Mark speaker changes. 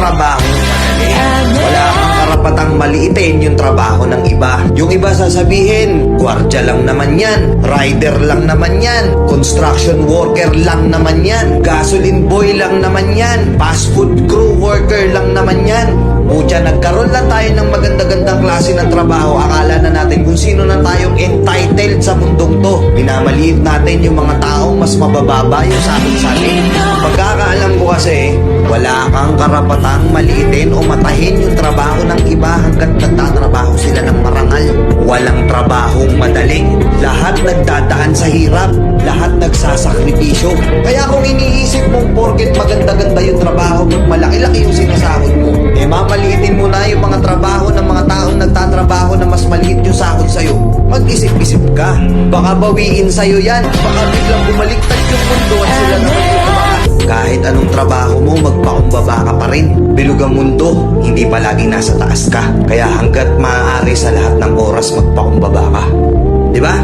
Speaker 1: trabaho madali. Wala kang karapatang maliitin yung trabaho ng iba. Yung iba sasabihin, gwardiya lang naman yan, rider lang naman yan, construction worker lang naman yan, gasoline boy lang naman yan, fast food crew worker lang naman yan. Pucha, nagkaroon lang tayo ng maganda-gandang klase ng trabaho. Akala na natin kung sino na tayong entitled sa mundong to. Minamaliit natin yung mga taong mas mabababa yung sa atin. Pagkakaalam ko kasi, wala kang karapatang maliitin o matahin yung trabaho ng iba hanggat nagtatrabaho sila ng marangal. Walang trabahong madaling. Lahat nagdadaan sa hirap. Lahat nagsasakripisyo. Kaya kung iniisip mong porket maganda-ganda yung trabaho mo, malaki-laki yung sinasahod mo, eh mamaliitin mo na yung mga trabaho ng mga taong nagtatrabaho na mas maliit yung sahod sa'yo. Mag-isip-isip ka. Baka bawiin sa'yo yan. Baka biglang bumaliktad yung mundo at sila naman yung umangat. Kahit anong trabaho mo, magpakumbaba ka pa rin. Bilog ang mundo, hindi palaging nasa taas ka. Kaya hanggat maaari sa lahat ng oras, magpakumbaba ka. Diba?